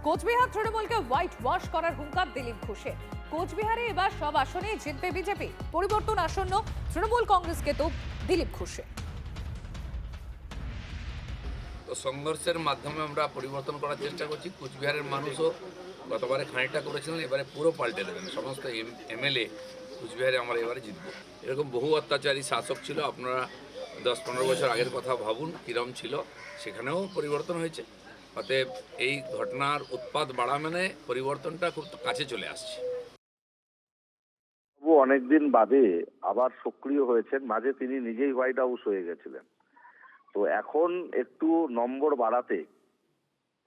কোচবিহার তৃণমূলকে white wash করার হুঙ্কার দিলীপ ঘোষের। কোচবিহারে এবার সব আসনে জিতবে বিজেপি, পরিবর্তন আসন্ন তৃণমূল কংগ্রেসকে তো দিলীপ ঘোষের। তো সংঘর্ষের মাধ্যমে আমরা পরিবর্তন করার চেষ্টা করছি। কোচবিহারের মানুষও গতবারে খানিকটা করেছিলেন, এবারে পুরো পাল্টে দেবেন। সমস্ত এমএলএ কোচবিহারে আমরা এবারে জিতব। এরকম বহু অত্যাচারী শাসক ছিল, আপনারা 10-15 বছর আগের কথা ভাবুন কীরকম ছিল, সেখানেও পরিবর্তন হয়েছে। অতএব এই ঘটনার উৎপাত বাড়া মানে পরিবর্তনটা খুব কাছে চলে আসছে। অনেকদিন বাদে আবার সক্রিয় হয়েছেন, মাঝে তিনি নিজেই হোয়াইট হাউস হয়ে গেছিলেন। তো এখন একটু নম্বর বাড়াতে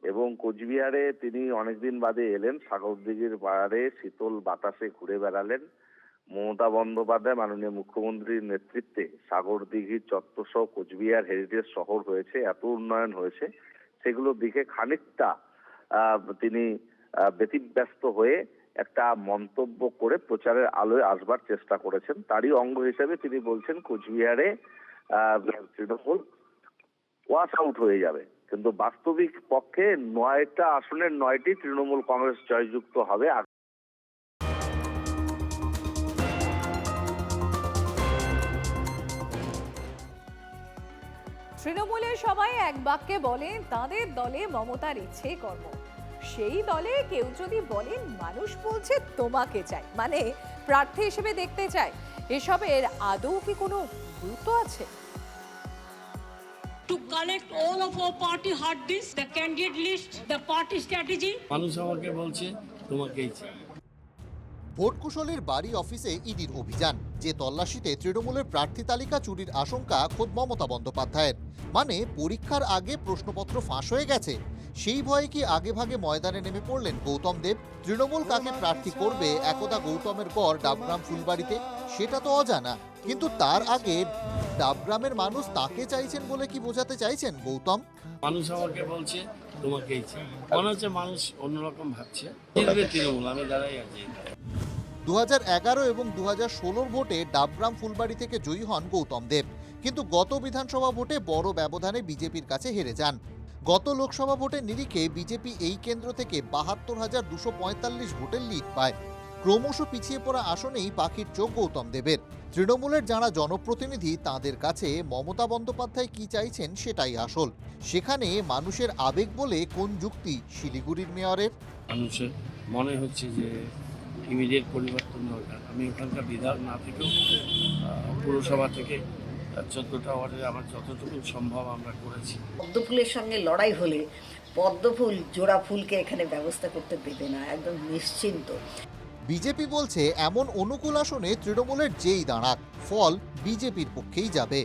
এবং কোচবিহারে তিনি অনেকদিন বাদে এলেন, সাগরদিঘির পাড়ে শীতল বাতাসে ঘুরে বেড়ালেন। মমতা বন্দ্যোপাধ্যায় মাননীয় মুখ্যমন্ত্রীর নেতৃত্বে সাগরদিঘির চত্বর সহ কোচবিহার হেরিটেজ শহর হয়েছে, এত উন্নয়ন হয়েছে, সেগুলোর দিকে খানিকটা তিনি ব্যতিব্যস্ত হয়ে একটা মন্তব্য করে প্রচারের আলোয় আসবার চেষ্টা করেছেন। তারই অঙ্গ হিসেবে তিনি বলছেন কোচবিহারে তৃণমূল ওয়াশ আউট হয়ে যাবে, কিন্তু বাস্তবিক পক্ষে 9টা আসনের 9টি তৃণমূল কংগ্রেস জয়যুক্ত হবে। তৃণমূলের সবাই এক বাক্যে বলেন তাদের দলে মমতার ইচ্ছে কর্ম। সেই দলে কেউ যদি বলেন মানুষ বলছে তোমাকে চাই, মানে প্রার্থী হিসেবে দেখতে চায়, এসবের আদৌ কি কোনো গুরুত্ব আছে? To collect all of our party hard disk, the candidate list, the party strategy. মানুষ আমাকে বলছে তোমাকেই চাই। ভোট কুশলীর বাড়ি অফিসে ইডির অভিযান, যে তল্লাশিতে তৃণমূলের প্রার্থী তালিকা চুরির আশঙ্কা খোদ মমতা বন্দ্যোপাধ্যায়ের। মানে পরীক্ষার আগে প্রশ্নপত্র ফাঁস হয়ে গেছে, সেই ভয়ে কি আগে ভাগে ময়দানে নেমে পড়লেন গৌতম দেব? তৃণমূল কাকে প্রার্থী করবে একদা গৌতমের গড় ডাবগ্রাম ফুলবাড়িতে, সেটা তো অজানা। কিন্তু তার আগে ডাবগ্রামের মানুষ তাকে চাইছেন বলে কি বোঝাতে চাইছেন গৌতম? মানুষ আমাকে বলছে তোমাকেই চাই, মনে হচ্ছে মানুষ অন্যরকম ভাবছে। জিতবে তৃণমূল, আমি দাঁড়াই আছি। 2011 এবং 2016 ভোটে ডাবগ্রাম ফুলবাড়ি থেকে জয়ী হন গৌতম দেব, কিন্তু গত বিধানসভা ভোটে বড় ব্যবধানে বিজেপির কাছে হেরে যান। গত লোকসভা ভোটের নিরিখে বিজেপি এই কেন্দ্র থেকে 72,245 ভোটের লিড পায়। ক্রমশ পিছিয়ে পড়া আসনেই পাখির চোখ গৌতম দেবের। তৃণমূলের যারা জনপ্রতিনিধি তাদের কাছে মমতা বন্দ্যোপাধ্যায় কি চাইছেন সেটাই আসল। সেখানে মানুষের আবেগ বলে কোন যুক্তি শিলিগুড়ির মেয়রের? মানুষের মনে হচ্ছে যে ইমিডিয়েট পরিবর্তন দরকার। আমি ওখানকার বিধায়ক না থেকেও পুরসভা থেকে 14টা ওয়ার্ডে আমার যতটুকু সম্ভব আমরা করেছি। পদ্মফুলের সঙ্গে লড়াই হলে পদ্মফুল জোড়া ফুলকে এখানে ব্যবস্থা করতে দেবে না, একদম নিশ্চিন্ত। বিজেপি বলছে এমন অনুকূল আসনে তৃণমূলের যেই দাঁড়াক ফল বিজেপির পক্ষেই যাবে।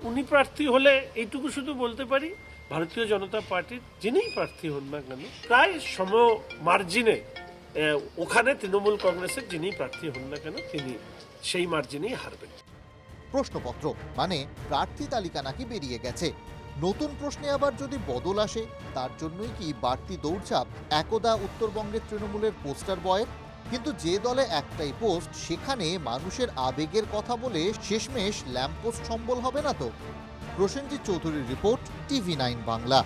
উনি প্রার্থী হলে এইটুকু শুধু বলতে পারি, ভারতীয় জনতা পার্টির যিনিই প্রার্থী হন না কেন প্রায় সম মার্জিনে ওখানে তৃণমূল কংগ্রেসের যিনি প্রার্থী হন না কেন তিনি সেই মার্জিনেই হারবেন। প্রশ্নপত্র মানে প্রার্থী তালিকা নাকি বেরিয়ে গেছে। নতুন প্রশ্নে আবার যদি বদল আসে, তার জন্যই কি বাড়তি দৌড়ঝাঁপ একদা উত্তরবঙ্গের তৃণমূলের পোস্টার বয়ের? কিন্তু যে দলে একটাই পোস্ট, সেখানে মানুষের আবেগের কথা বলে শেষমেশ ল্যাম্পপোস্ট সম্বল হবে না তো। প্রসেনজিৎ চৌধুরীর রিপোর্ট, TV9 বাংলা।